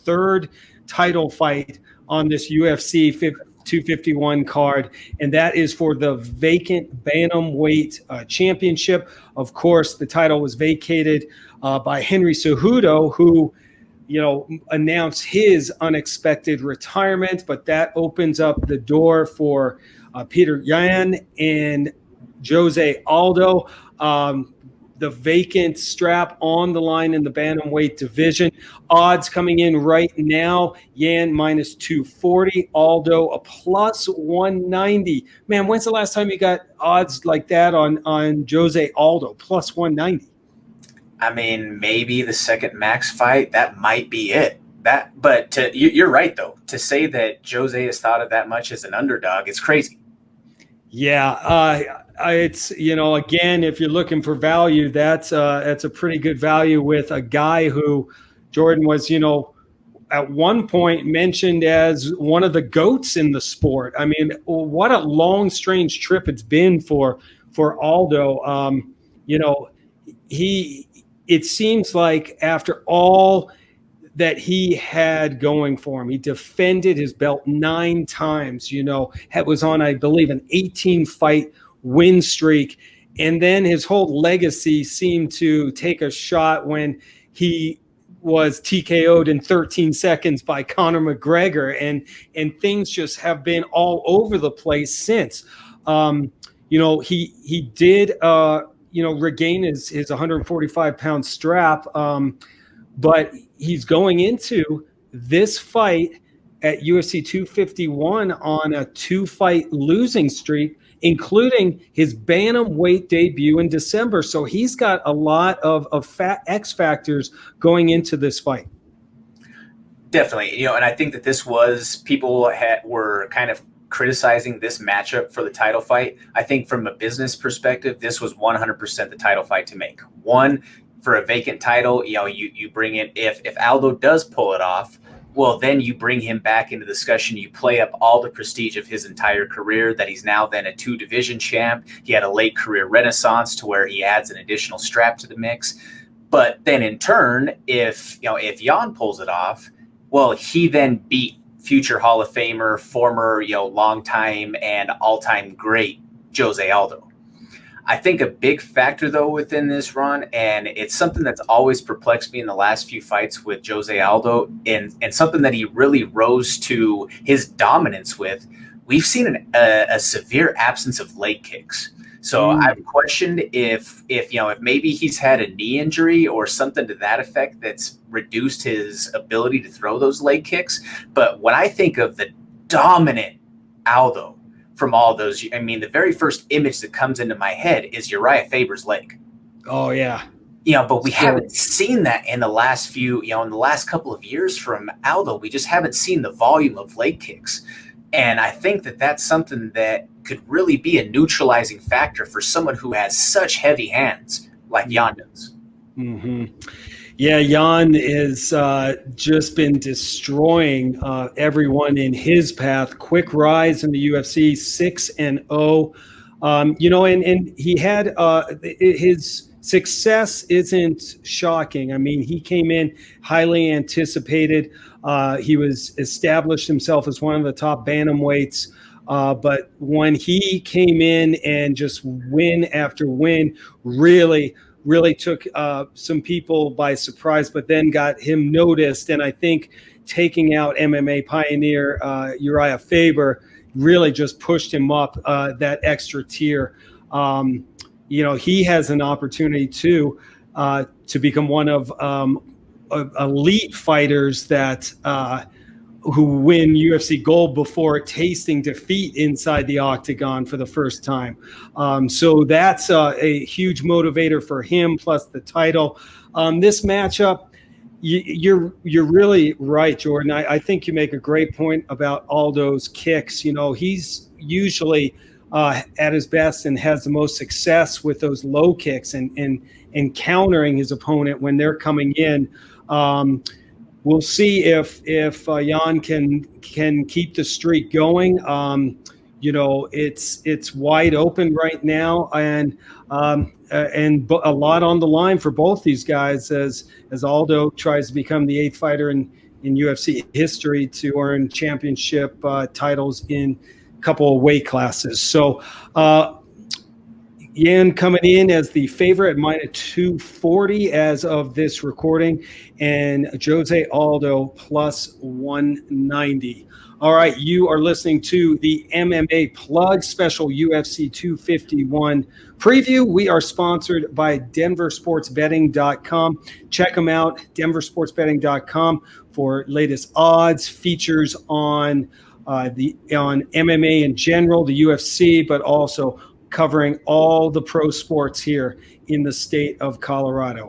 third title fight on this UFC 251 card, and that is for the vacant bantamweight championship. Of course, the title was vacated by Henry Cejudo, who announced his unexpected retirement, but that opens up the door for Peter Yan and Jose Aldo. The vacant strap on the line in the bantamweight division. Odds coming in right now: Yan minus 240, Aldo a plus 190. Man, when's the last time you got odds like that on Jose Aldo plus 190? I mean, maybe the second Max fight, that might be it. But you're right though. To say that Jose is thought of that much as an underdog, it's crazy. Yeah, it's again, if you're looking for value, that's a pretty good value with a guy who Jordan was at one point mentioned as one of the GOATs in the sport. I mean, what a long, strange trip it's been for Aldo. It seems like after all that he had going for him, he defended his belt 9 times, was on, I believe, an 18-fight win streak. And then his whole legacy seemed to take a shot when he was TKO'd in 13 seconds by Conor McGregor. And things just have been all over the place since. He did regain his 145-pound strap, but he's going into this fight at UFC 251 on a 2-fight losing streak, including his bantamweight debut in December. So he's got a lot of X factors going into this fight. Definitely, and I think that this was people were kind of criticizing this matchup for the title fight. I think from a business perspective, this was 100% the title fight to make. One, for a vacant title, you bring in, if Aldo does pull it off, well, then you bring him back into discussion. You play up all the prestige of his entire career, that he's now then a 2-division champ. He had a late career renaissance to where he adds an additional strap to the mix. But then in turn, if Yan pulls it off, well, he then beat future Hall of Famer, former, longtime and all-time great Jose Aldo. I think a big factor, though, within this run, and it's something that's always perplexed me in the last few fights with Jose Aldo, and something that he really rose to his dominance with, we've seen a severe absence of leg kicks. So I've questioned if maybe he's had a knee injury or something to that effect that's reduced his ability to throw those leg kicks. But when I think of the dominant Aldo from all those, I mean, the very first image that comes into my head is Uriah Faber's leg. Oh, yeah. But we haven't seen that in the last in the last couple of years from Aldo. We just haven't seen the volume of leg kicks. And I think that that's something that could really be a neutralizing factor for someone who has such heavy hands like Yan does. Mm-hmm. Yeah, Yan has just been destroying everyone in his path. Quick rise in the UFC, 6-0. And he had his success isn't shocking. I mean, he came in highly anticipated. He was established himself as one of the top bantamweights. But when he came in and just win after win, really took some people by surprise, but then got him noticed. And I think taking out MMA pioneer Uriah Faber really just pushed him up that extra tier. He has an opportunity to become one of elite fighters that who win UFC gold before tasting defeat inside the octagon for the first time. So that's a huge motivator for him, plus the title. This matchup, you're really right, Jordan. I think you make a great point about Aldo's kicks. He's usually at his best and has the most success with those low kicks and countering his opponent when they're coming in. We'll see if Yan can keep the streak going. It's wide open right now, and a lot on the line for both these guys as Aldo tries to become the 8th fighter in in UFC history to earn championship titles in a couple of weight classes. So Yan coming in as the favorite at minus 240 as of this recording, and Jose Aldo plus 190. All right, you are listening to the MMA Plug special UFC 251 preview. We are sponsored by DenverSportsBetting.com. Check them out, DenverSportsBetting.com, for latest odds, features on MMA in general, the UFC, but also covering all the pro sports here in the state of Colorado.